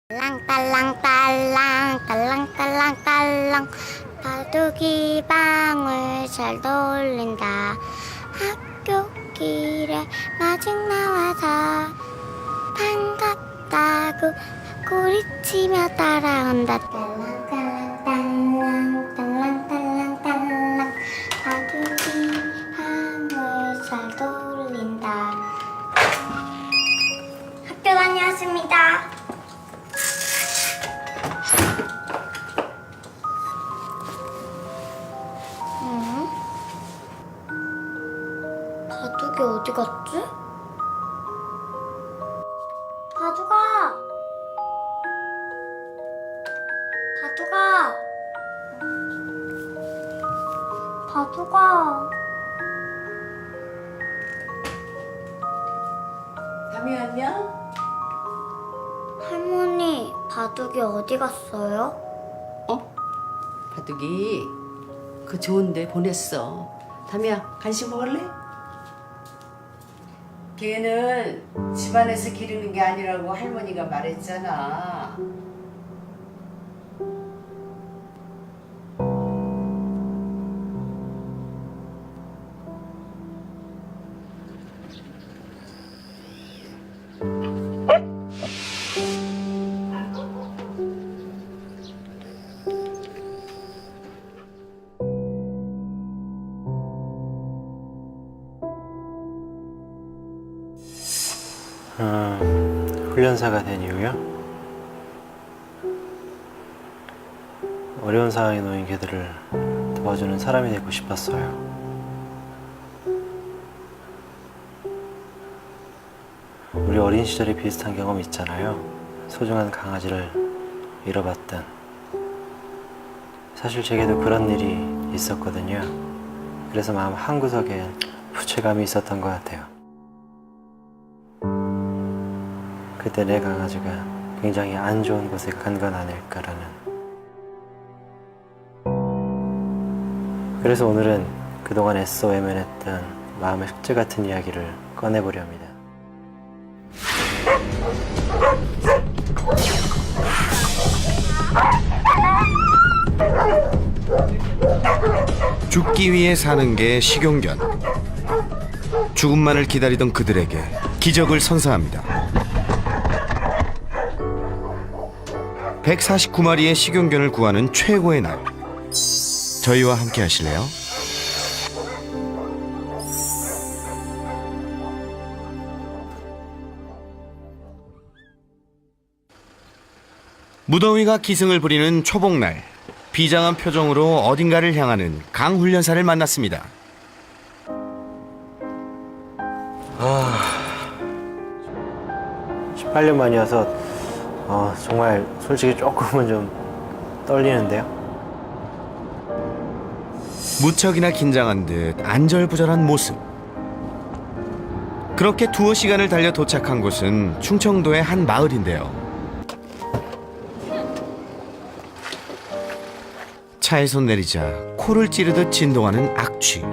딸랑딸랑딸랑 딸랑딸랑딸랑 바둑이 방울 잘 돌린다. 학교 길에 마중 나와서 반갑다고 꼬리치며 따라온다. 딸랑딸랑딸랑 딸랑딸랑딸랑 바둑이 방울 잘 돌린다. 학교 다녀왔습니다. 바둑이 어디 갔지? 바둑아! 바둑아! 바둑아! 담이 왔냐? 할머니, 바둑이 어디 갔어요? 바둑이 그 좋은데 보냈어. 담이야, 간식 먹을래? 걔는 집안에서 기르는 게 아니라고 할머니가 말했잖아. 훈련사가 된 이유요? 어려운 상황에 놓인 개들을 도와주는 사람이 되고 싶었어요. 우리 어린 시절에 비슷한 경험 있잖아요. 소중한 강아지를 잃어봤던. 사실 제게도 그런 일이 있었거든요. 그래서 마음 한구석에 부채감이 있었던 것 같아요. 그때 내 강아지가 굉장히 안 좋은 곳에 간 건 아닐까라는. 그래서 오늘은 그동안 애써 외면했던 마음의 숙제 같은 이야기를 꺼내보려 합니다. 죽기 위해 사는 게 식용견. 죽음만을 기다리던 그들에게 기적을 선사합니다. 149마리의 식용견을 구하는 최고의 날. 저희와 함께 하실래요? 무더위가 기승을 부리는 초복날, 비장한 표정으로 어딘가를 향하는 강훈련사를 만났습니다. 18년 만이어서 정말 솔직히 조금은 좀 떨리는데요. 무척이나 긴장한 듯 안절부절한 모습. 그렇게 두어 시간을 달려 도착한 곳은 충청도의 한 마을인데요. 차에서 내리자 코를 찌르듯 진동하는 악취.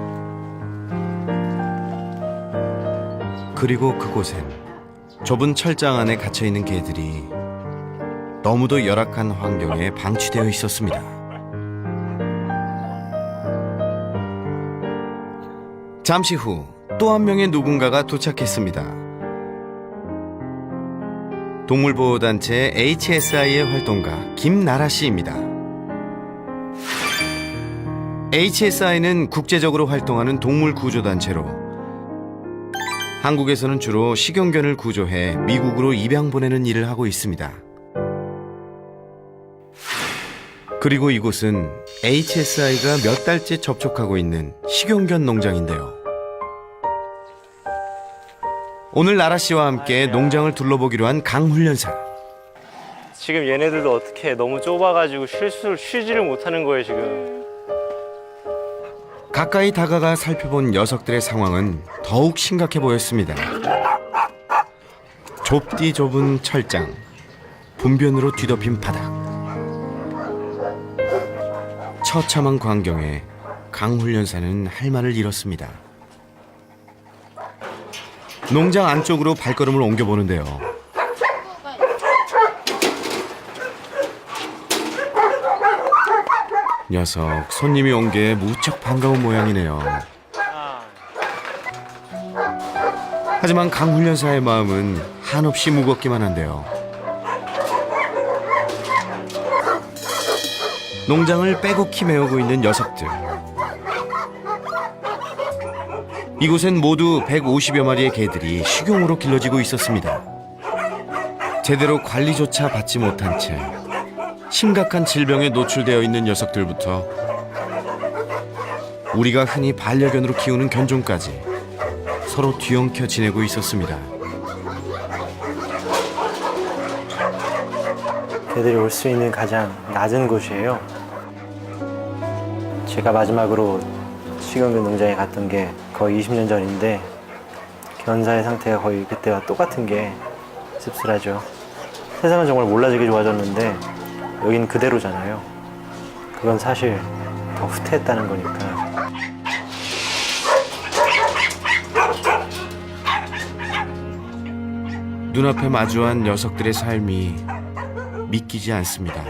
그리고 그곳엔 좁은 철장 안에 갇혀있는 개들이 너무도 열악한 환경에 방치되어 있었습니다. 잠시 후 또 한 명의 누군가가 도착했습니다. 동물보호단체 HSI의 활동가 김나라 씨입니다. HSI는 국제적으로 활동하는 동물구조단체로 한국에서는 주로 식용견을 구조해 미국으로 입양 보내는 일을 하고 있습니다. 그리고 이곳은 HSI가 몇 달째 접촉하고 있는 식용견 농장인데요. 오늘 나라 씨와 함께 농장을 둘러보기로 한 강훈련사. 지금 얘네들도 어떻게 너무 좁아가지고 쉬지를 못하는 거예요 지금. 가까이 다가가 살펴본 녀석들의 상황은 더욱 심각해 보였습니다. 좁디 좁은 철장, 분변으로 뒤덮인 바닥. 처참한 광경에 강훈련사는 할 말을 잃었습니다. 농장 안쪽으로 발걸음을 옮겨보는데요. 녀석 손님이 온 게 무척 반가운 모양이네요. 하지만 강훈련사의 마음은 한없이 무겁기만 한데요. 농장을 빼곡히 메우고 있는 녀석들. 이곳엔 모두 150여 마리의 개들이 식용으로 길러지고 있었습니다. 제대로 관리조차 받지 못한 채 심각한 질병에 노출되어 있는 녀석들부터 우리가 흔히 반려견으로 키우는 견종까지 서로 뒤엉켜 지내고 있었습니다. 개들이 올 수 있는 가장 낮은 곳이에요. 제가 마지막으로 식용견 농장에 갔던 게 거의 20년 전인데 견사의 상태가 거의 그때와 똑같은 게 씁쓸하죠. 세상은 정말 몰라지게 좋아졌는데 여긴 그대로잖아요. 그건 사실 더 후퇴했다는 거니까. 눈앞에 마주한 녀석들의 삶이 믿기지 않습니다.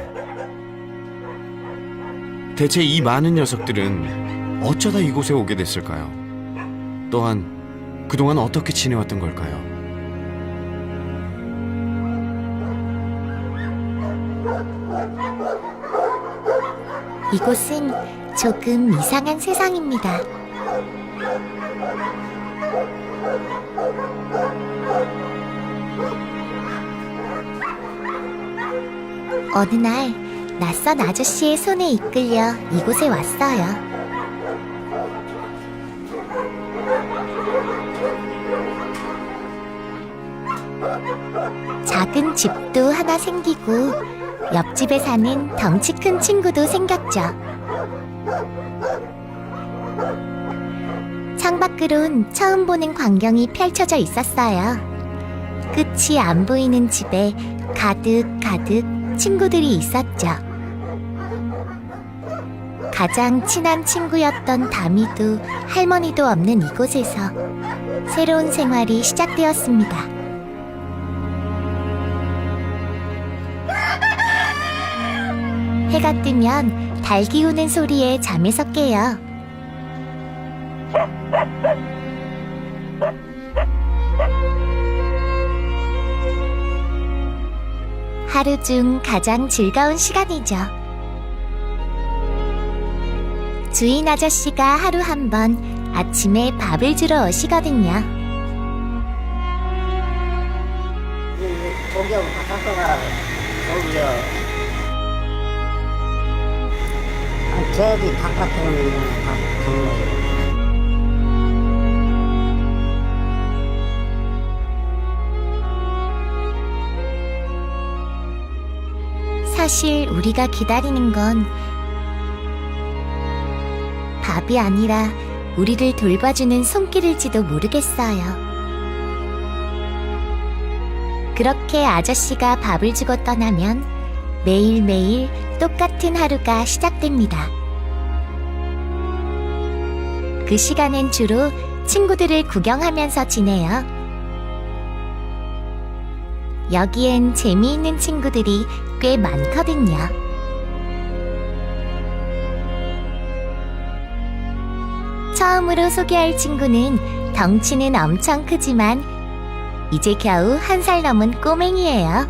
대체 이 많은 녀석들은 어쩌다 이곳에 오게 됐을까요? 또한 그동안 어떻게 지내왔던 걸까요? 이곳은 조금 이상한 세상입니다. 어느 날 낯선 아저씨의 손에 이끌려 이곳에 왔어요. 작은 집도 하나 생기고 옆집에 사는 덩치 큰 친구도 생겼죠. 창밖으론 처음 보는 광경이 펼쳐져 있었어요. 끝이 안 보이는 집에 가득 친구들이 있었죠. 가장 친한 친구였던 다미도 할머니도 없는 이곳에서 새로운 생활이 시작되었습니다. 해가 뜨면 달 기우는 소리에 잠에서 깨요. 하루 중 가장 즐거운 시간이죠. 주인 아저씨가 하루 한 번 아침에 밥을 주러 오시거든요. 고기 바삭바삭 고기요. 저기 바깥에 오는 밥 먹어요. 사실 우리가 기다리는 건 밥이 아니라 우리를 돌봐주는 손길일지도 모르겠어요. 그렇게 아저씨가 밥을 주고 떠나면 매일매일 똑같은 하루가 시작됩니다. 그 시간엔 주로 친구들을 구경하면서 지내요. 여기엔 재미있는 친구들이 꽤 많거든요. 처음으로 소개할 친구는 덩치는 엄청 크지만 이제 겨우 1살 넘은 꼬맹이에요.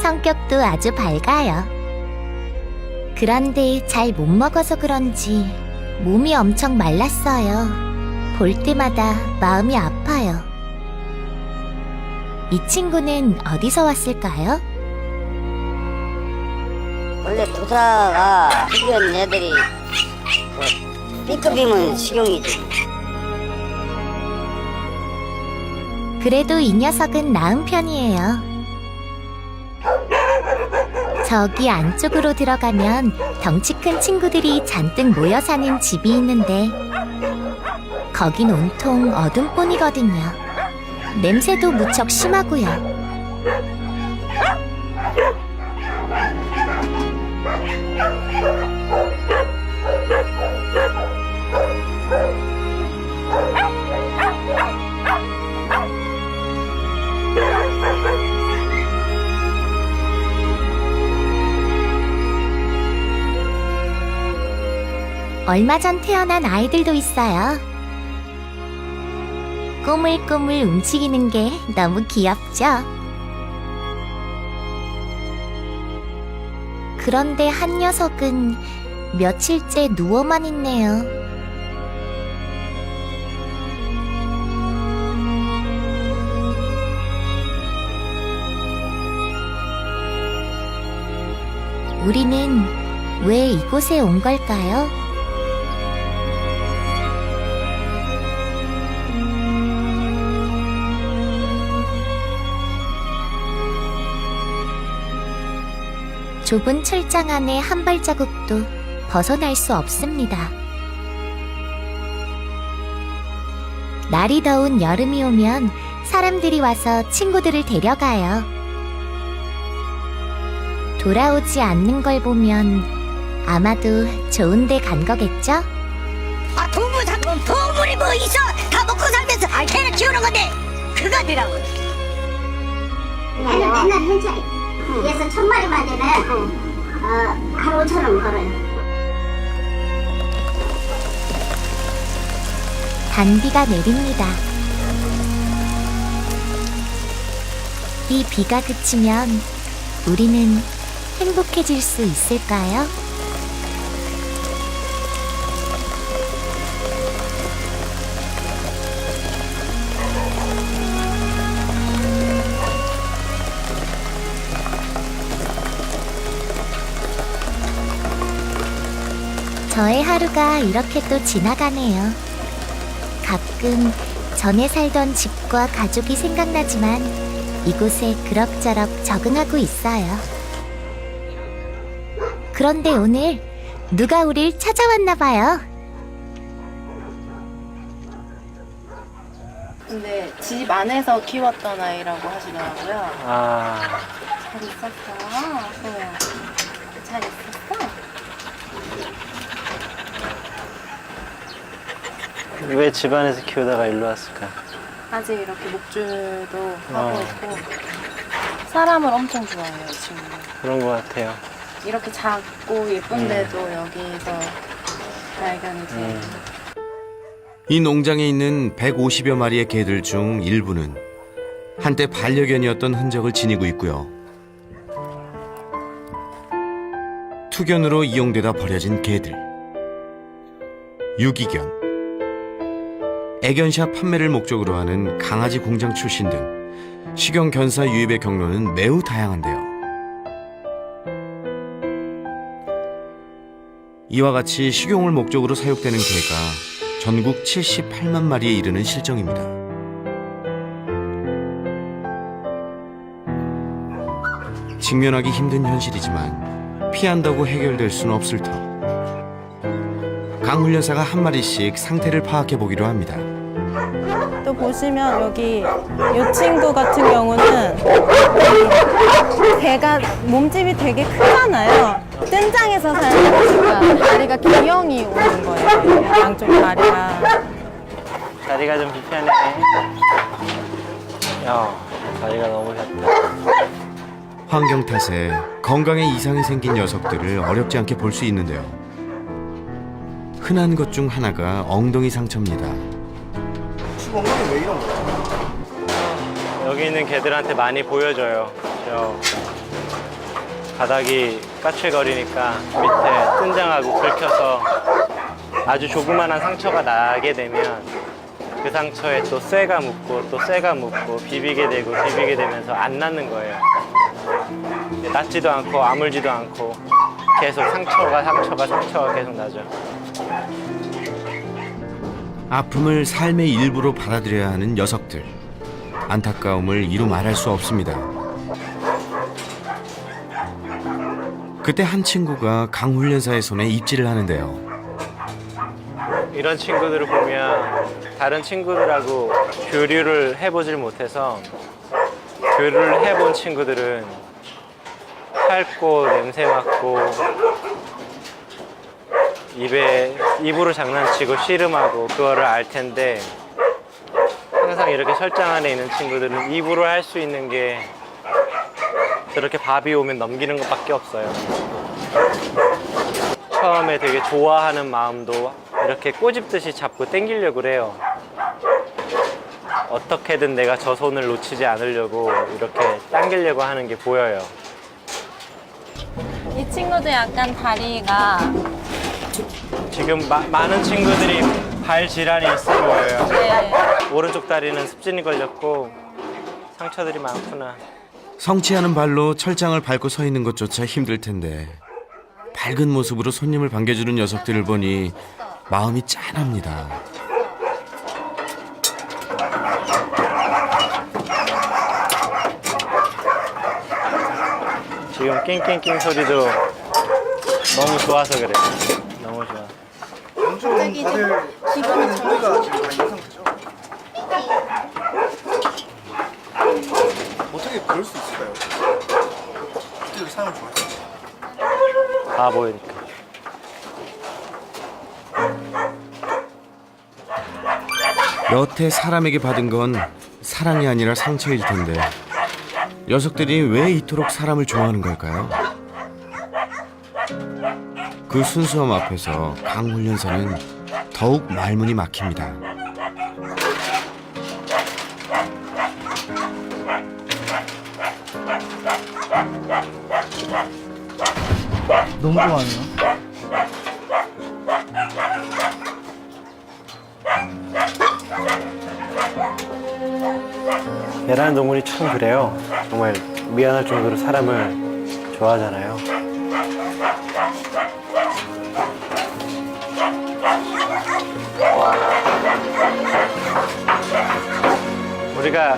성격도 아주 밝아요. 그런데 잘 못 먹어서 그런지 몸이 엄청 말랐어요. 볼 때마다 마음이 아파요. 이 친구는 어디서 왔을까요? 원래 부사가 식용 애들이 B급이면 식용이지. 그래도 이 녀석은 나은 편이에요. 저기 안쪽으로 들어가면 덩치 큰 친구들이 잔뜩 모여 사는 집이 있는데 거긴 온통 어둠뿐이거든요. 냄새도 무척 심하고요. 얼마 전 태어난 아이들도 있어요. 꼬물꼬물 움직이는 게 너무 귀엽죠? 그런데 한 녀석은 며칠째 누워만 있네요. 우리는 왜 이곳에 온 걸까요? 좁은 철장 안에 한 발자국도 벗어날 수 없습니다. 날이 더운 여름이 오면 사람들이 와서 친구들을 데려가요. 돌아오지 않는 걸 보면 아마도 좋은 데 간 거겠죠? 아, 동물 잡으면 동물이 뭐 있어? 다 먹고 살면서 개를 키우는 건데 그거더라고. 얘는 맨날 현찰이. 얘서 1000마리만 되면 하루 5,000원 벌어요. 단비가 내립니다. 이 비가 그치면 우리는 행복해질 수 있을까요? 저의 하루가 이렇게 또 지나가네요. 가끔 전에 살던 집과 가족이 생각나지만 이곳에 그럭저럭 적응하고 있어요. 그런데 오늘 누가 우릴 찾아왔나 봐요. 근데 집 안에서 키웠던 아이라고 하시더라고요. 아, 잘 있었어. 잘 있었어. 왜 집안에서 키우다가 일로 왔을까? 아직 이렇게 목줄도 하고 있고 사람을 엄청 좋아해요, 이 친구는. 그런 것 같아요. 이렇게 작고 예쁜데도 여기서 발견이 돼요. 이 농장에 있는 150여 마리의 개들 중 일부는 한때 반려견이었던 흔적을 지니고 있고요. 투견으로 이용되다 버려진 개들, 유기견, 애견샵 판매를 목적으로 하는 강아지 공장 출신 등 식용 견사 유입의 경로는 매우 다양한데요. 이와 같이 식용을 목적으로 사육되는 개가 전국 78만 마리에 이르는 실정입니다. 직면하기 힘든 현실이지만 피한다고 해결될 수는 없을 터 강 훈련사가 한 마리씩 상태를 파악해 보기로 합니다. 또 보시면 여기 이 친구 같은 경우는 개가 몸집이 되게 크잖아요. 뜬장에서 살다 보니까 다리가 기형이 오는 거예요. 양쪽 다리가. 다리가 좀 불편해. 야, 다리가 너무 혔다. 환경 탓에 건강에 이상이 생긴 녀석들을 어렵지 않게 볼 수 있는데요. 흔한 것 중 하나가 엉덩이 상처입니다. 여기 있는 개들한테 많이 보여줘요. 저 바닥이 까칠거리니까 밑에 뜬장하고 긁혀서 아주 조그만한 상처가 나게 되면 그 상처에 또 쇠가 묻고 또 쇠가 묻고 비비게 되고 비비게 되면서 안 낫는 거예요. 낫지도 않고 아물지도 않고 계속 상처가 계속 나죠. 아픔을 삶의 일부로 받아들여야 하는 녀석들. 안타까움을 이루 말할 수 없습니다. 그때 한 친구가 강 훈련사의 손에 입질을 하는데요. 이런 친구들을 보면 다른 친구들하고 교류를 해보질 못해서 교류를 해본 친구들은 핥고 냄새 맡고 입으로 장난치고 씨름하고 그거를 알 텐데 항상 이렇게 철장 안에 있는 친구들은 입으로 할 수 있는 게 저렇게 밥이 오면 넘기는 것밖에 없어요. 처음에 되게 좋아하는 마음도 이렇게 꼬집듯이 잡고 당기려고 그래요. 어떻게든 내가 저 손을 놓치지 않으려고 이렇게 당기려고 하는 게 보여요. 이 친구도 약간 다리가 지금 많은 친구들이 발 질환이 있어 보여요. 네. 오른쪽 다리는 습진이 걸렸고 상처들이 많구나. 성취하는 발로 철장을 밟고 서 있는 것조차 힘들 텐데 밝은 모습으로 손님을 반겨주는 녀석들을 보니 마음이 짠합니다. 지금 낑낑낑 소리도 너무 좋아서 그래. 너무 좋아. 엄청 다들 기분이 좋으가 지금 다 있는 상태죠? 어떻게 그럴 수 있을까요? 어떻게 사람을 좋아할지. 다 보이니까. 여태 사람에게 받은 건 사랑이 아니라 상처일 텐데 녀석들이 왜 이토록 사람을 좋아하는 걸까요? 그 순수함 앞에서 강훈련사는 더욱 말문이 막힙니다. 너무 좋아하네요. 개라는 동물이 참 그래요. 정말 미안할 정도로 사람을 좋아하잖아요. 우리가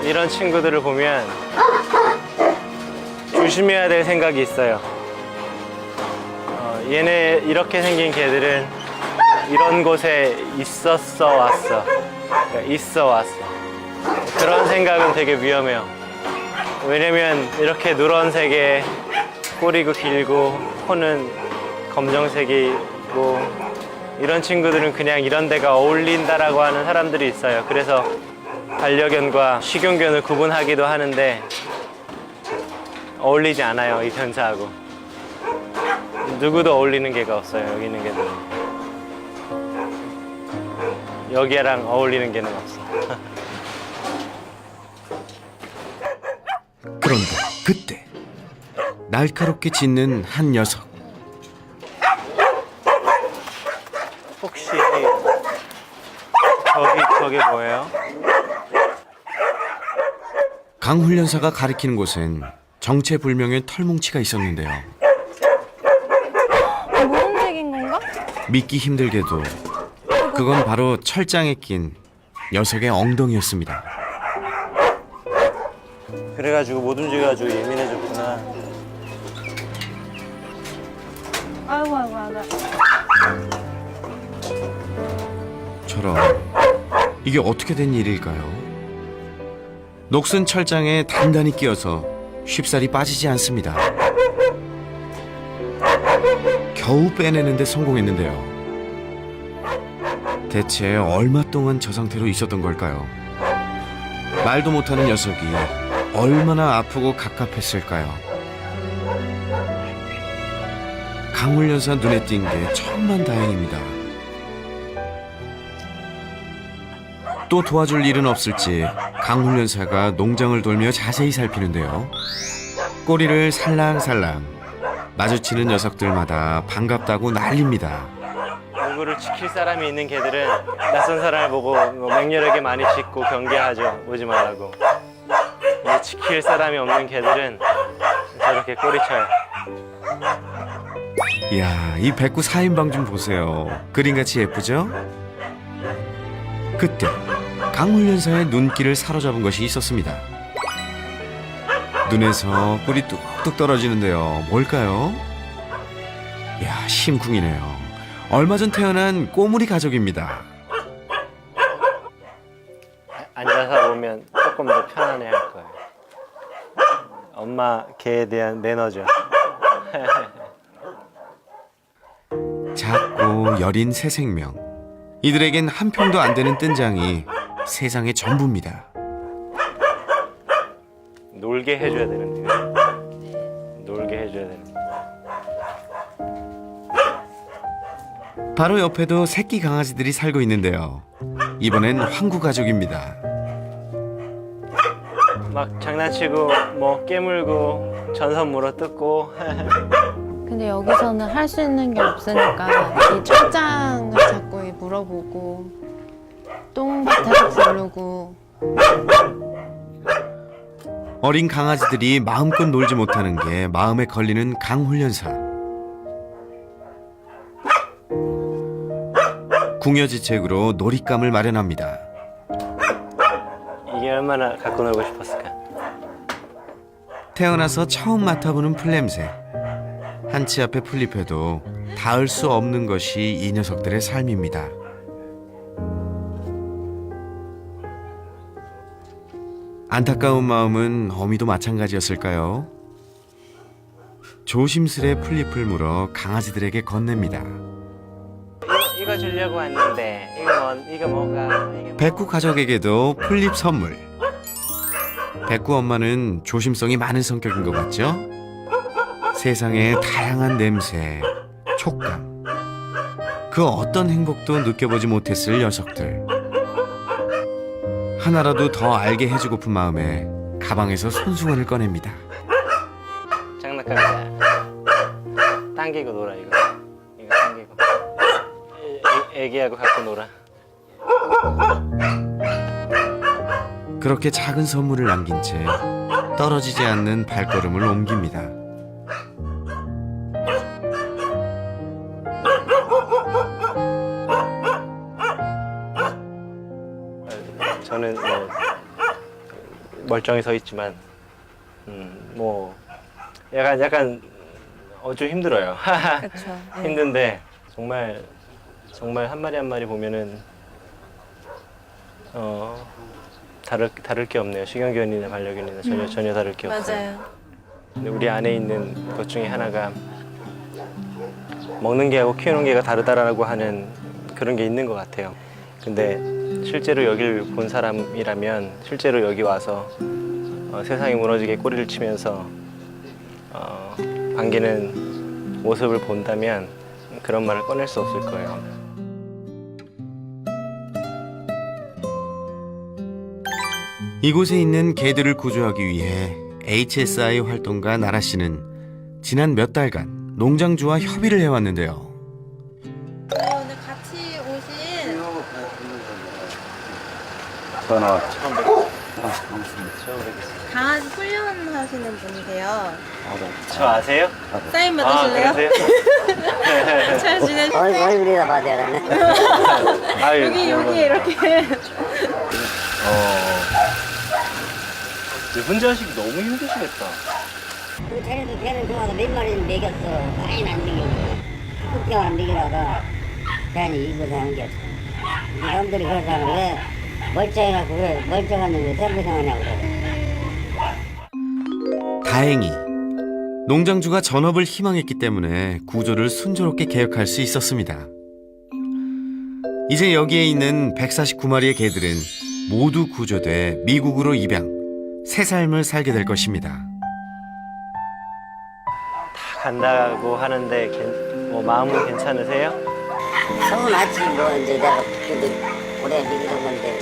이런 친구들을 보면 조심해야 될 생각이 있어요. 얘네 이렇게 생긴 개들은 이런 곳에 있었어 왔어. 그러니까 있어 왔어. 그런 생각은 되게 위험해요. 왜냐면 이렇게 누런색에 꼬리고 길고 코는 검정색이고 이런 친구들은 그냥 이런 데가 어울린다라고 하는 사람들이 있어요. 그래서 반려견과 식용견을 구분하기도 하는데 어울리지 않아요, 이 견사하고. 누구도 어울리는 개가 없어요, 여기 있는 개들은. 여기랑 어울리는 개는 없어. 그런데 그때 날카롭게 짖는 한 녀석. 혹시 저기 뭐예요? 강훈련사가 가리키는 곳엔 정체불명의 털뭉치가 있었는데요. 모범적인 건가? 믿기 힘들게도 그건 바로 철장에 낀 녀석의 엉덩이였습니다. 그래가지고 못 움직여가지고 예민해졌구나. 아이고 아이고. 저런, 이게 어떻게 된 일일까요? 녹슨 철장에 단단히 끼어서 쉽사리 빠지지 않습니다. 겨우 빼내는데 성공했는데요. 대체 얼마 동안 저 상태로 있었던 걸까요? 말도 못하는 녀석이 얼마나 아프고 갑갑했을까요? 강훈련사 눈에 띈 게 천만다행입니다. 또 도와줄 일은 없을지 강훈련사가 농장을 돌며 자세히 살피는데요. 꼬리를 살랑살랑 마주치는 녀석들마다 반갑다고 난립니다. 누구를 지킬 사람이 있는 개들은 낯선 사람을 보고 맹렬하게 많이 짖고 경계하죠. 오지 말라고. 근데 지킬 사람이 없는 개들은 저렇게 꼬리쳐요. 이야, 이 백구 4인방 좀 보세요. 그림같이 예쁘죠? 그때 강훈련사의 눈길을 사로잡은 것이 있었습니다. 눈에서 꿀이 뚝뚝 떨어지는데요. 뭘까요? 이야, 심쿵이네요. 얼마 전 태어난 꼬물이 가족입니다. 앉아서 보면 조금 더 편안해 할 거예요. 엄마 개에 대한 매너죠. 작고 여린 새 생명. 이들에겐 한 평도 안 되는 뜬장이 세상의 전부입니다. 놀게 해줘야 되는데. 놀게 해줘야 되는데. 바로 옆에도 새끼 강아지들이 살고 있는데요. 이번엔 황구 가족입니다. 막 장난치고 뭐 깨물고 전선 물어뜯고 근데 여기서는 할 수 있는 게 없으니까 이 철장을 자꾸 물어보고 똥밭에서 부르고. 어린 강아지들이 마음껏 놀지 못하는 게 마음에 걸리는 강훈련사. 궁여지책으로 놀잇감을 마련합니다. 이게 얼마나 갖고 놀고 싶었을까. 태어나서 처음 맡아보는 풀냄새. 한치 앞에 풀잎에도 닿을 수 없는 것이 이 녀석들의 삶입니다. 안타까운 마음은 어미도 마찬가지였을까요? 조심스레 풀잎을 물어 강아지들에게 건넵니다. 이거 주려고 왔는데 이거 뭐가? 백구 가족에게도 풀잎 선물. 백구 엄마는 조심성이 많은 성격인 것 같죠? 세상에 다양한 냄새, 촉감, 그 어떤 행복도 느껴보지 못했을 녀석들. 하나라도 더 알게 해주고픈 마음에 가방에서 손수건을 꺼냅니다. 장난감이다. 당기고 놀아 이거 당기고. 애기하고 갖고 놀아. 그렇게 작은 선물을 남긴 채 떨어지지 않는 발걸음을 옮깁니다. 저는 뭐 멀쩡히 서 있지만 뭐 약간 좀 힘들어요. 그렇죠. 힘든데 정말 한 마리 한 마리 보면은 다를 게 없네요. 식용견이나 반려견이나 전혀 다를 게 없어요. 맞아요. 근데 우리 안에 있는 것 중에 하나가 먹는 게하고 키우는 게가 다르다라고 하는 그런 게 있는 것 같아요. 근데 실제로 여기를 본 사람이라면 실제로 여기 와서 세상이 무너지게 꼬리를 치면서 반기는 모습을 본다면 그런 말을 꺼낼 수 없을 거예요. 이곳에 있는 개들을 구조하기 위해 HSI 활동가 나라 씨는 지난 몇 달간 농장주와 협의를 해왔는데요. 오늘 같이 오신 처음 뵙겠습니다. 강아지 훈련하시는 분이세요. 저 아세요? 사인 받으실래요? 그러세요? 잘 지내세요? 얼굴이다 봐야 되네. 아유, 여기 이렇게. 혼자 하시기 너무 힘드시겠다. 걔는 좋아서 몇 마리는 먹였어. 많이는 안 먹이고. 흑개월 안 먹이다가 괜히 이거 사는 게 없어. 사람들이 그러잖아. 왜 멀쩡해갖고 왜 멀쩡한데 생고생하냐고. 다행히 농장주가 전업을 희망했기 때문에 구조를 순조롭게 개혁할 수 있었습니다. 이제 여기에 있는 149마리의 개들은 모두 구조돼 미국으로 입양, 새 삶을 살게 될 것입니다. 다 간다고 하는데 뭐 마음은 괜찮으세요? 서운하지 뭐 이제 내가 그래도 오래 먹이던 건데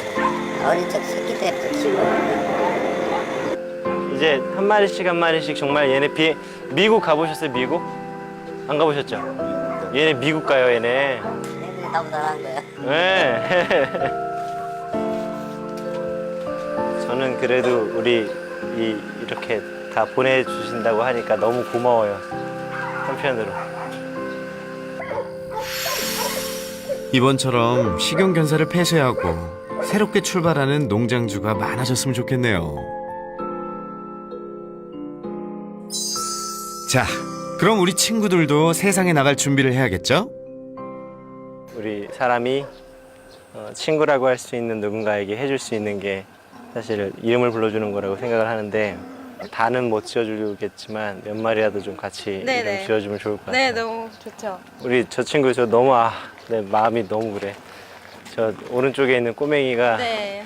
어린 적 새끼 때부터 키우고. 이제 한 마리씩 정말 얘네 미국 가보셨어요? 미국? 안 가보셨죠? 얘네 미국 가요 얘네. 얘들이 나보다 나은 거야. 네. 저는 그래도 우리 이렇게 다 보내주신다고 하니까 너무 고마워요. 한편으로. 이번처럼 식용견사를 폐쇄하고 새롭게 출발하는 농장주가 많아졌으면 좋겠네요. 자, 그럼 우리 친구들도 세상에 나갈 준비를 해야겠죠? 우리 사람이 친구라고 할 수 있는 누군가에게 해줄 수 있는 게 사실 이름을 불러주는 거라고 생각을 하는데 다는 못 지어주겠지만 몇 마리라도 좀 같이 네네. 이름 지어주면 좋을 것 같아요. 네, 너무 좋죠. 우리 저 친구 저 너무 내 마음이 너무 그래. 저 오른쪽에 있는 꼬맹이가 네.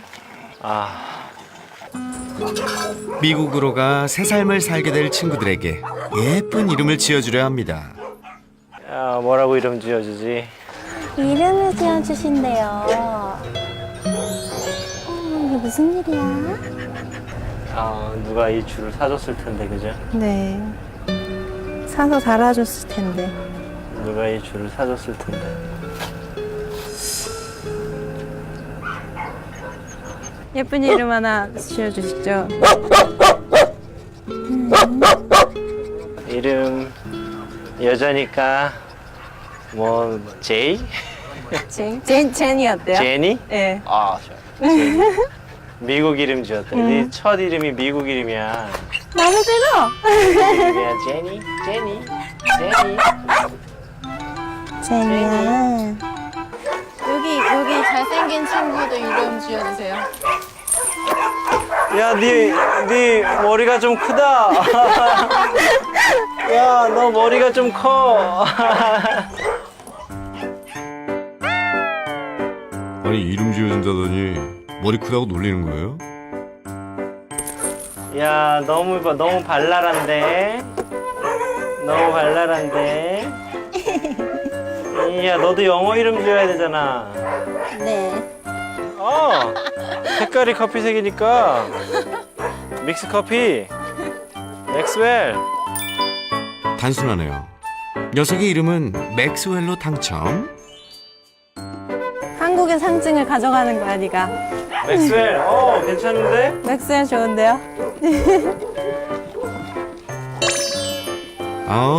미국으로 가 새 삶을 살게 될 친구들에게 예쁜 이름을 지어주려 합니다. 뭐라고 이름 지어주지? 이름을 지어주신대요. 이게 무슨 일이야? 아, 누가 이 줄을 사줬을 텐데, 그죠? 네. 사서 달아줬을 텐데. 누가 이 줄을 사줬을 텐데. 예쁜 이름 하나 지어주시죠. 이름 여자니까 뭐 제이? 제니 어때요? 제니? 네. 아, 좋아요. 제니. 미국 이름 지었다. 네 첫 이름이 미국 이름이야. 마음에 들어. 이름이야 제니, 제니, 제니. 제니야. 여기 잘생긴 친구도 이름 지어주세요. 야, 네 머리가 좀 크다. 야, 너 머리가 좀 커. 아니 이름 지어준다더니 머리 크다고 놀리는 거예요? 야, 너무 발랄한데. 너무 발랄한데. 야, 너도 영어 이름 지어야 되잖아. 네. 색깔이 커피색이니까 믹스 커피. 맥스웰. 단순하네요. 녀석의 이름은 맥스웰로 당첨. 한국의 상징을 가져가는 거야, 네가. 맥스웰. 괜찮은데? 맥스웰 좋은데요?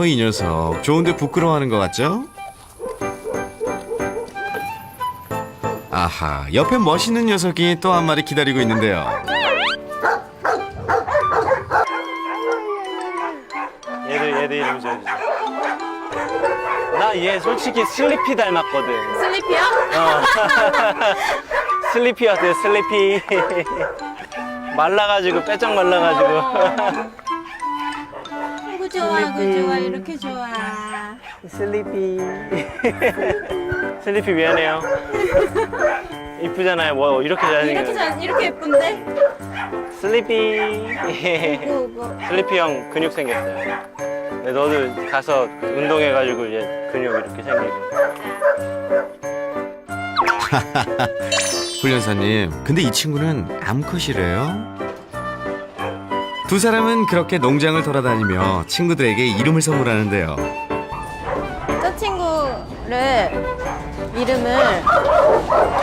이 녀석 좋은데 부끄러워하는 것 같죠? 아하, 옆에 멋있는 녀석이 또 한 마리 기다리고 있는데요. 얘도 이름 지어주죠. 나 얘 솔직히 슬리피 닮았거든. 슬리피요? 슬리피였어요, 슬리피. 말라가지고, 빼짝 말라가지고. 아이고 좋아, 이렇게 좋아. 슬리피. 슬리피 미안해요. 이쁘잖아요. 뭐 이렇게 잘생겼어. 이렇게 예쁜데? 슬리피. 슬리피 형 근육 생겼어요. 근데 너도 가서 운동해가지고 이제 근육 이렇게 생기고. 훈련사님, 근데 이 친구는 암컷이래요? 두 사람은 그렇게 농장을 돌아다니며 친구들에게 이름을 선물하는데요. 저 친구를 이름을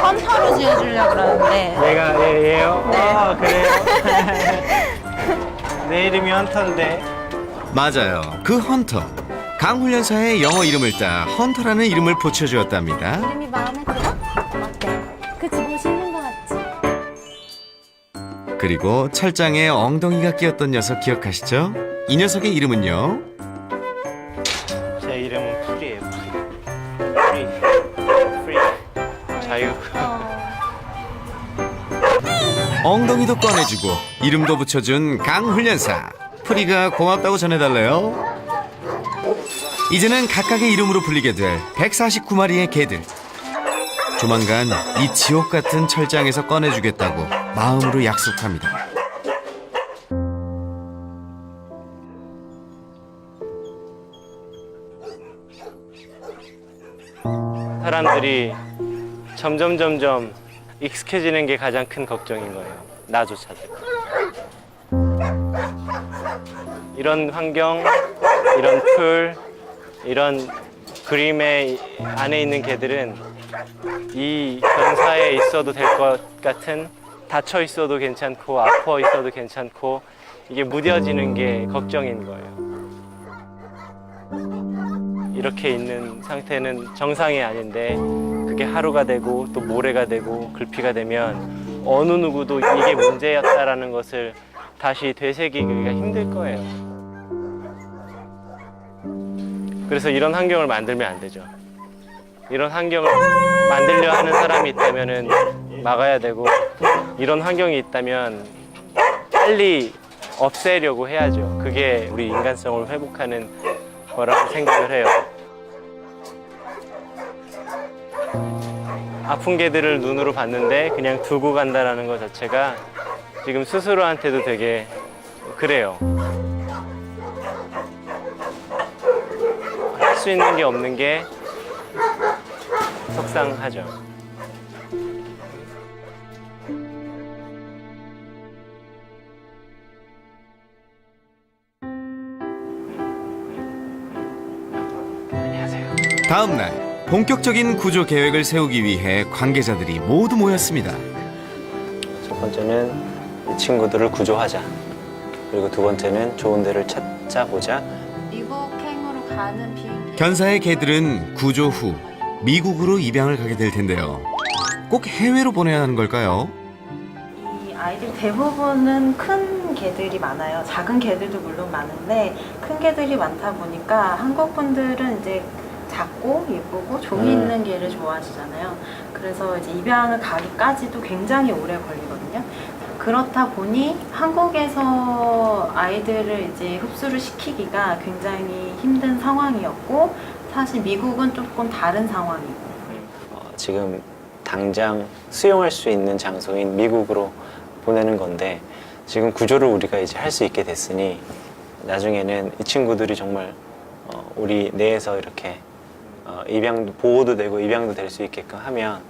헌터로 지어주려고 그러는데. 얘요? 네. 아, 그래요? 내 이름이 헌터인데. 맞아요, 그 헌터. 강 훈련사의 영어 이름을 따 헌터라는 이름을 붙여주었답니다. 이름이 마음에 들어? 어때? 그치, 멋있는 거 같지? 그리고 철장에 엉덩이가 끼었던 녀석 기억하시죠? 이 녀석의 이름은요? 제 이름은 풀이에요, 풀이. 자유. 엉덩이도 꺼내주고 이름도 붙여준 강 훈련사. 프리가 고맙다고 전해달래요. 이제는 각각의 이름으로 불리게 될 149마리의 개들. 조만간 이 지옥 같은 철장에서 꺼내주겠다고 마음으로 약속합니다. 사람들이 점점 익숙해지는 게 가장 큰 걱정인 거예요. 나조차도. 이런 환경, 이런 풀, 이런 그림의 안에 있는 개들은 이 견사에 있어도 될 것 같은, 다쳐 있어도 괜찮고 아파 있어도 괜찮고, 이게 무뎌지는 게 걱정인 거예요. 이렇게 있는 상태는 정상이 아닌데 그게 하루가 되고 또 모레가 되고 글피가 되면 어느 누구도 이게 문제였다라는 것을 다시 되새기기가 힘들 거예요. 그래서 이런 환경을 만들면 안 되죠. 이런 환경을 만들려 하는 사람이 있다면 막아야 되고, 이런 환경이 있다면 빨리 없애려고 해야죠. 그게 우리 인간성을 회복하는 거라고 생각을 해요. 아픈 개들을 눈으로 봤는데 그냥 두고 간다는 것 자체가 지금 스스로한테도 되게 그래요. 할 수 있는 게 없는 게 속상하죠. 다음 날 본격적인 구조 계획을 세우기 위해 관계자들이 모두 모였습니다. 첫 번째는 이 친구들을 구조하자. 그리고 두 번째는 좋은 데를 찾아보자. 미국행으로 가는 비행기. 견사의 개들은 구조 후 미국으로 입양을 가게 될 텐데요. 꼭 해외로 보내야 하는 걸까요? 이 아이들 대부분은 큰 개들이 많아요. 작은 개들도 물론 많은데 큰 개들이 많다 보니까 한국 분들은 이제 작고 예쁘고 종이 있는 개를 좋아하시잖아요. 그래서 이제 입양을 가기까지도 굉장히 오래 걸리거든요. 그렇다 보니 한국에서 아이들을 이제 흡수를 시키기가 굉장히 힘든 상황이었고, 사실 미국은 조금 다른 상황이고. 지금 당장 수용할 수 있는 장소인 미국으로 보내는 건데, 지금 구조를 우리가 이제 할 수 있게 됐으니 나중에는 이 친구들이 정말 우리 내에서 이렇게 입양도 보호도 되고 입양도 될 수 있게끔 하면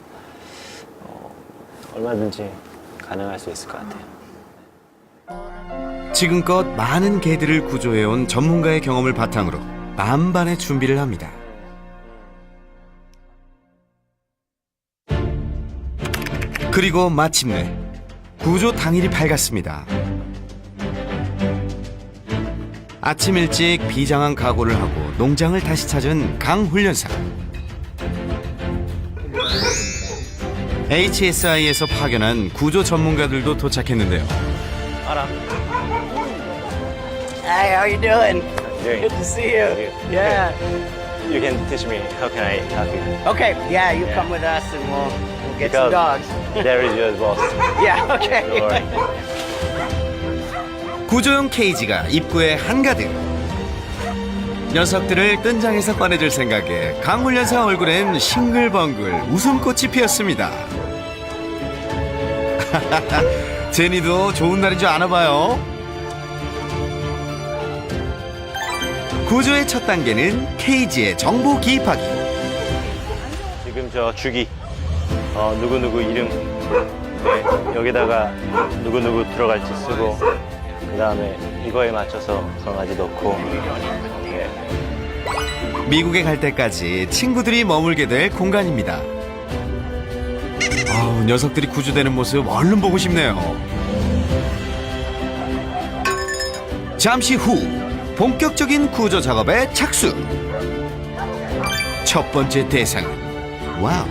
얼마든지 가능할 수 있을 것 같아요. 지금껏 많은 개들을 구조해온 전문가의 경험을 바탕으로 만반의 준비를 합니다. 그리고 마침내 구조 당일이 밝았습니다. 아침 일찍 비장한 각오를 하고 농장을 다시 찾은 강 훈련사. HSI에서 파견한 구조 전문가들도 도착했는데요. 알아. Hey, how you doing? Good to see you. Yeah. You can teach me how can I help you? Okay. Yeah, you Yeah. come with us and we'll get Because some dogs. there is your boss. Yeah. Okay. Don't worry. 구조용 케이지가 입구에 한가득. 녀석들을 뜬장에서 꺼내줄 생각에 강 훈련사 얼굴엔 싱글벙글 웃음꽃이 피었습니다. 제니도 좋은 날인 줄 아나 봐요. 구조의 첫 단계는 케이지에 정보 기입하기. 지금 저 주기 누구누구 이름, 네, 여기다가 누구누구 들어갈지 쓰고, 그 다음에 이거에 맞춰서 강아지 넣고. 네. 미국에 갈 때까지 친구들이 머물게 될 공간입니다. 아우, 녀석들이 구조되는 모습 얼른 보고 싶네요. 잠시 후 본격적인 구조 작업에 착수. 첫 번째 대상은 와우,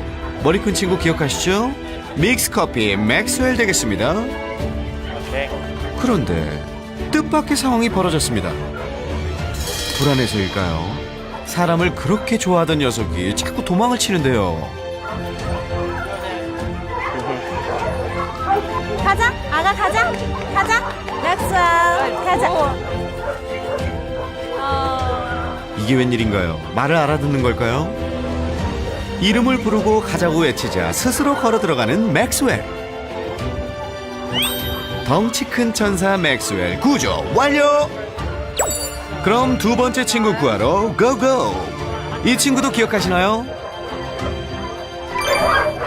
머리 큰 친구 기억하시죠? 믹스커피 맥스웰 되겠습니다. 오케이. 그런데 뜻밖의 상황이 벌어졌습니다. 불안해서일까요? 사람을 그렇게 좋아하던 녀석이 자꾸 도망을 치는데요. 가자, 아가 가자, 가자, 맥스웰, 가자. 이게 웬일인가요? 말을 알아듣는 걸까요? 이름을 부르고 가자고 외치자 스스로 걸어 들어가는 맥스웰. 덩치 큰 천사 맥스웰 구조 완료! 그럼 두 번째 친구 구하러 고고! 이 친구도 기억하시나요?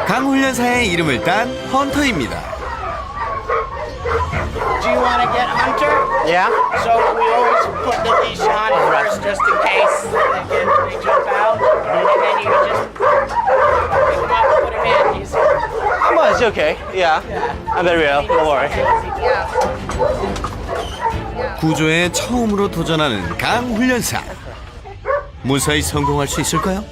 강 훈련사의 이름을 딴 헌터입니다. Do you want to get Hunter? Yeah. So we always put the leash on first, just in case they jump out, and then you just pick him up, put him in. He's It's okay. Yeah. I'm very well. Don't worry. 구조에 처음으로 도전하는 강 훈련사. 무사히 성공할 수 있을까요?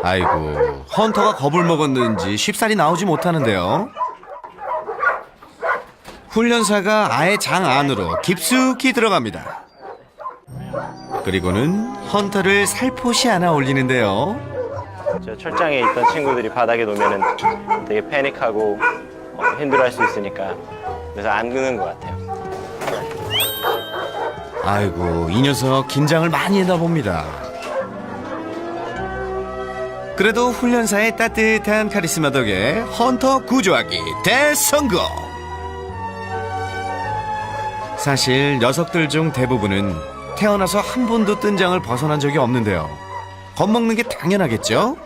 아이고, 헌터가 겁을 먹었는지 쉽사리 나오지 못하는데요. 훈련사가 아예 장 안으로 깊숙이 들어갑니다. 그리고는 헌터를 살포시 안아 올리는데요. 저 철장에 있던 친구들이 바닥에 놓으면은 되게 패닉하고 힘들어할 수 있으니까, 그래서 안 끄는 것 같아요. 아이고, 이 녀석 긴장을 많이 했나 봅니다. 그래도 훈련사의 따뜻한 카리스마 덕에 헌터 구조하기 대성공! 사실 녀석들 중 대부분은 태어나서 한 번도 뜬장을 벗어난 적이 없는데요. 겁먹는 게 당연하겠죠?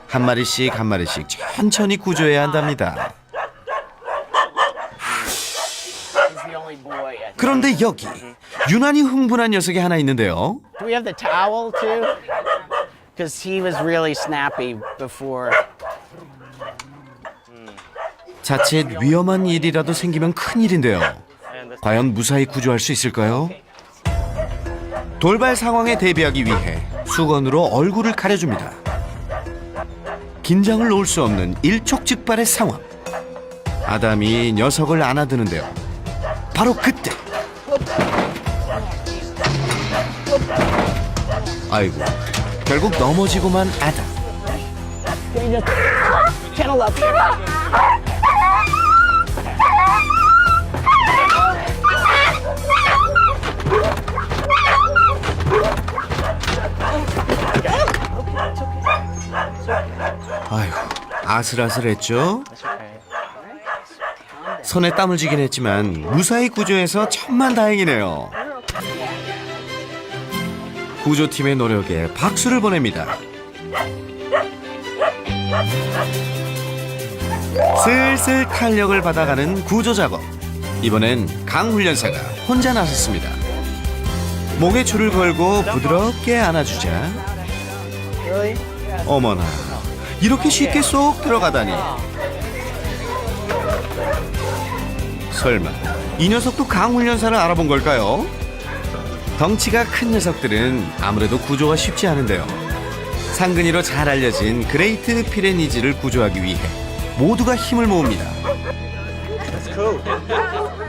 한 마리씩 한 마리씩 천천히 구조해야 한답니다. He's the only boy. 그런데 여기 유난히 흥분한 녀석이 하나 있는데요. Do we have the towel too? Because he was really snappy before. 자칫 위험한 일이라도 생기면 큰일인데요. 과연 무사히 구조할 수 있을까요? 돌발 상황에 대비하기 위해 수건으로 얼굴을 가려줍니다. 긴장을 놓을 수 없는 일촉즉발의 상황. 아담이 녀석을 안아드는데요. 바로 그때. 아이고, 결국 넘어지고만 아담. Channel up. 아이고, 아슬아슬했죠? 손에 땀을 쥐긴 했지만 무사히 구조해서 천만다행이네요. 구조팀의 노력에 박수를 보냅니다. 슬슬 탄력을 받아가는 구조작업. 이번엔 강훈련사가 혼자 나섰습니다. 목에 줄을 걸고 부드럽게 안아주자. 어머나, 이렇게 쉽게 쏙 들어가다니. 설마 이 녀석도 강훈련사를 알아본 걸까요? 덩치가 큰 녀석들은 아무래도 구조가 쉽지 않은데요. 상근이로 잘 알려진 그레이트 피레니즈를 구조하기 위해 모두가 힘을 모읍니다.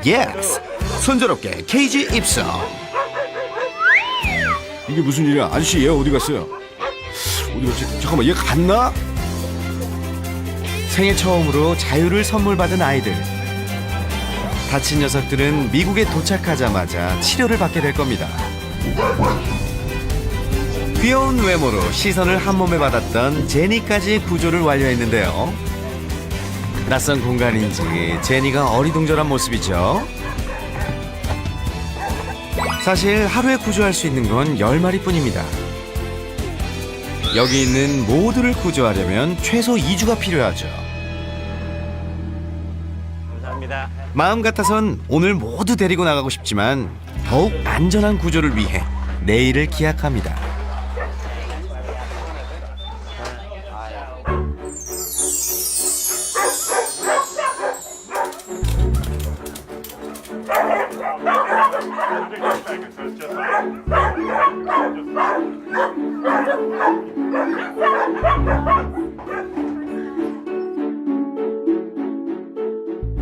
예스! 순조롭게 케이지 입성. 이게 무슨 일이야? 아저씨 얘 어디 갔어요? 어디 갔지? 잠깐만, 얘 갔나? 생애 처음으로 자유를 선물 받은 아이들. 다친 녀석들은 미국에 도착하자마자 치료를 받게 될 겁니다. 귀여운 외모로 시선을 한몸에 받았던 제니까지 구조를 완료했는데요. 낯선 공간인지 제니가 어리둥절한 모습이죠. 사실 하루에 구조할 수 있는 건 10마리뿐입니다. 여기 있는 모두를 구조하려면 최소 2주가 필요하죠. 감사합니다. 마음 같아선 오늘 모두 데리고 나가고 싶지만 더욱 안전한 구조를 위해 내일을 기약합니다.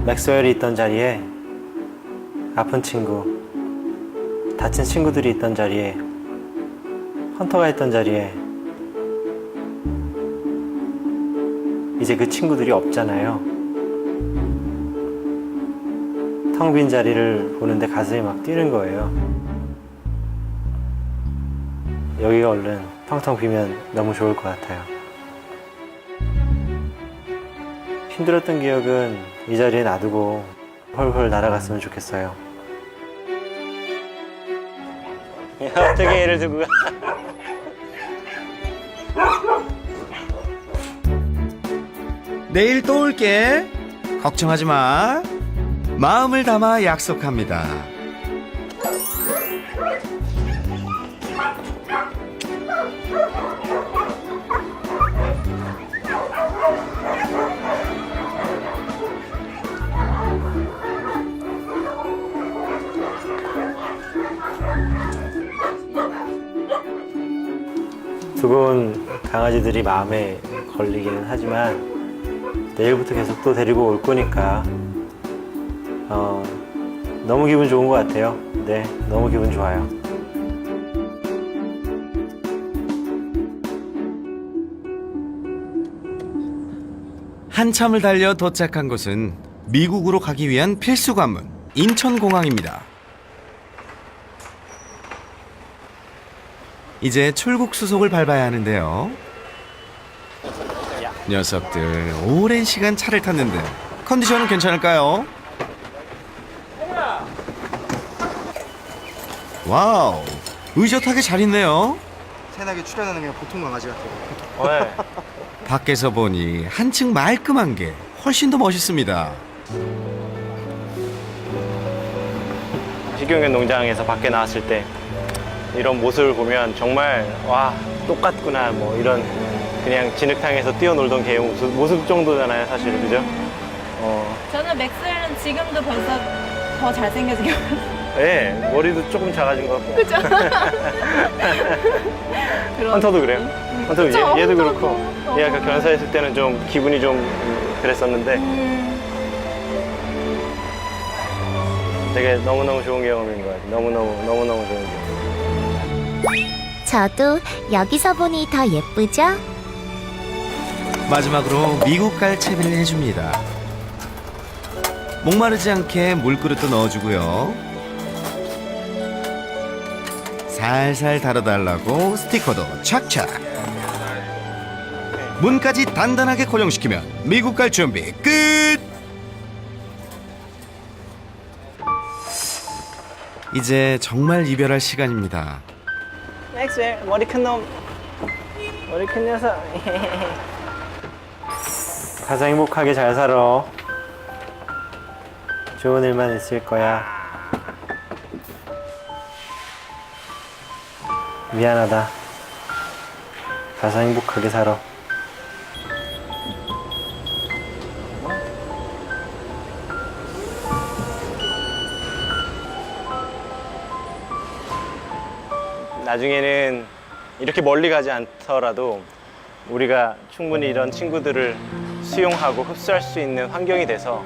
맥스웰이 있던 자리에 아픈 친구, 다친 친구들이 있던 자리에, 헌터가 있던 자리에 이제 그 친구들이 없잖아요. 텅 빈 자리를 보는데 가슴이 막 뛰는 거예요. 여기가 얼른 텅텅 비면 너무 좋을 것 같아요. 힘들었던 기억은 이 자리에 놔두고 헐헐 날아갔으면 좋겠어요. 어떻게 얘를 두고 가? 내일 또 올게. 걱정하지 마. 마음을 담아 약속합니다. 두고온 강아지들이 마음에 걸리기는 하지만 내일부터 계속 또 데리고 올 거니까 너무 기분 좋은 것 같아요. 네, 너무 기분 좋아요. 한참을 달려 도착한 곳은 미국으로 가기 위한 필수 관문 인천공항입니다. 이제 출국 수속을 밟아야 하는데요. 녀석들 오랜 시간 차를 탔는데 컨디션은 괜찮을까요? 와우, 의젓하게 잘 있네요. 새나게 출연하는 게 보통 강아지 같아요. 네. 밖에서 보니 한층 말끔한 게 훨씬 더 멋있습니다. 식용견 농장에서 밖에 나왔을 때 이런 모습을 보면 정말 와 똑같구나 뭐 이런 그냥 진흙탕에서 뛰어놀던 개의 모습 정도잖아요 사실 그죠? 저는 맥스웰은 지금도 벌써 더 잘생겨지게 네 머리도 조금 작아진 것 같고 그죠? 헌터도 그래요? 헌터 그쵸, 얘도 헌터도. 그렇고 얘 아까 견사했을 때는 좀 기분이 좀 그랬었는데 되게 너무너무 좋은 경험인 것 같아요. 너무너무 좋은 경험. 저도 여기서 보니 더 예쁘죠? 마지막으로 미국 갈 채비를 해줍니다. 목마르지 않게 물그릇도 넣어주고요. 살살 달아달라고 스티커도 착착. 문까지 단단하게 고정시키면 미국 갈 준비 끝! 이제 정말 이별할 시간입니다. 맥스웰 머리 큰 놈. 머리 큰 녀석. 가장 행복하게 잘 살아. 좋은 일만 있을 거야. 미안하다. 가장 행복하게 살아. 나중에는 이렇게 멀리 가지 않더라도 우리가 충분히 이런 친구들을 수용하고 흡수할 수 있는 환경이 돼서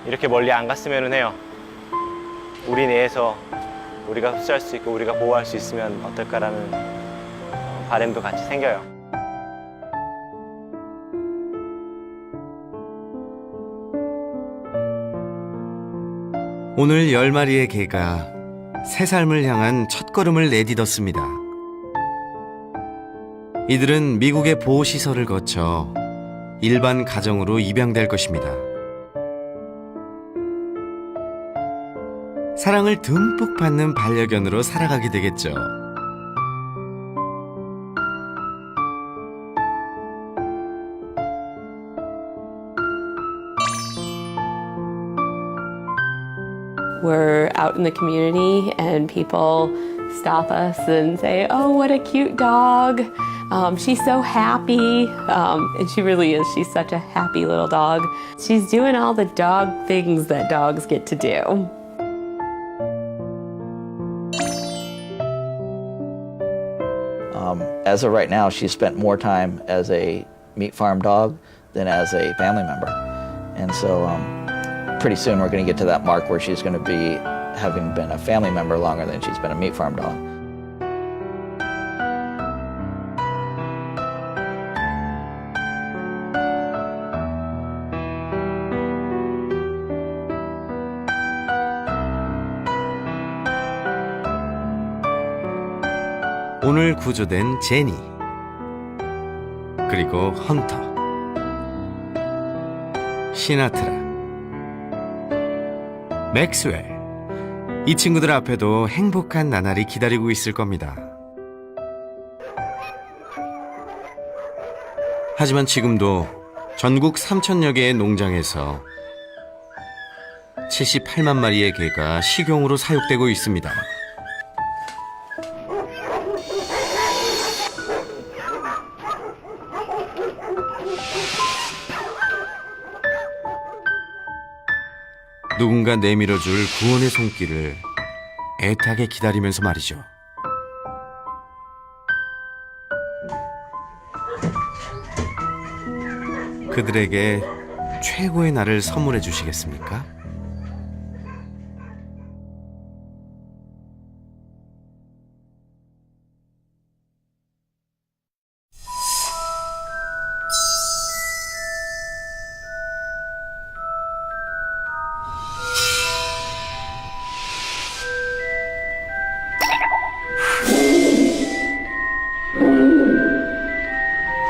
이렇게 멀리 안 갔으면 해요. 우리 내에서 우리가 흡수할 수 있고 우리가 보호할 수 있으면 어떨까라는 바람도 같이 생겨요. 오늘 10마리의 개가 새 삶을 향한 첫걸음을 내딛었습니다. 이들은 미국의 보호시설을 거쳐 일반 가정으로 입양될 것입니다. 사랑을 듬뿍 받는 반려견으로 살아가게 되겠죠. We're out in the community and people stop us and say, "Oh, what a cute dog. She's so happy." And she really is. She's such a happy little dog. She's doing all the dog things that dogs get to do. As of right now, she's spent more time as a meat farm dog than as a family member. And so pretty soon we're going to get to that mark where she's going to be having been a family member longer than she's been a meat farm dog. 오늘 구조된 제니, 그리고 헌터, 시나트라, 맥스웰. 이 친구들 앞에도 행복한 나날이 기다리고 있을 겁니다. 하지만 지금도 전국 3,000여 개의 농장에서 78만 마리의 개가 식용으로 사육되고 있습니다. 누군가 내밀어줄 구원의 손길을 애타게 기다리면서 말이죠. 그들에게 최고의 날을 선물해 주시겠습니까?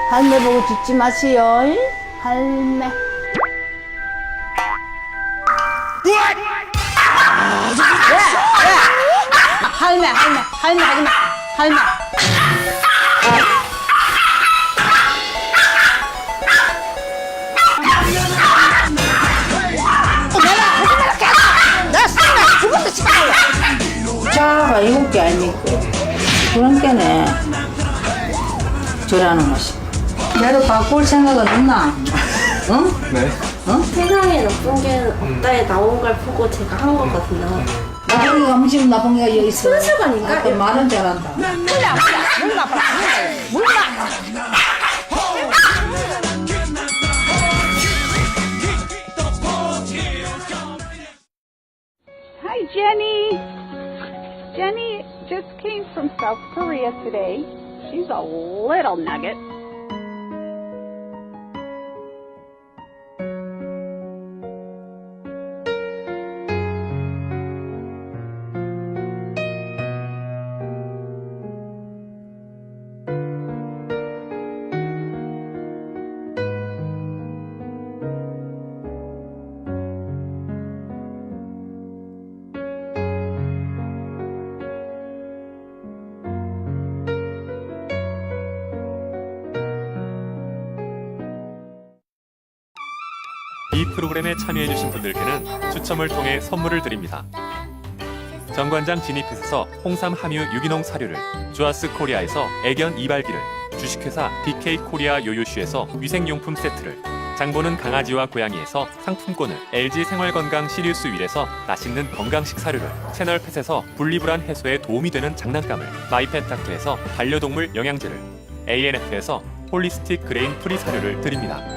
할매 보고 짖지 마세요. 할매. 할매 하지마 할매. 자가 7개 아니고 그런 게네 저라는 것이. 내가 바꿀 생각은 없나? 응? 네. 응? 세상에 나쁜 게 없다에 나온 걸 보고 제가 한 거거든요. 나쁜 게 엄청 나쁜 게 여기 있어. 순수관인가? 말은 잘한다. Hi, Jenny. Jenny just came from South Korea today. She's a little nugget. 이 프로그램에 참여해주신 분들께는 추첨을 통해 선물을 드립니다. 정관장 지니핏에서 홍삼 함유 유기농 사료를, 주아스 코리아에서 애견 이발기를, 주식회사 DK 코리아 요요슈에서 위생용품 세트를, 장보는 강아지와 고양이에서 상품권을, LG 생활건강 시리우스 윌에서 맛있는 건강식 사료를, 채널펫에서 분리불안 해소에 도움이 되는 장난감을, 마이펫닥터에서 반려동물 영양제를, ANF에서 홀리스틱 그레인 프리 사료를 드립니다.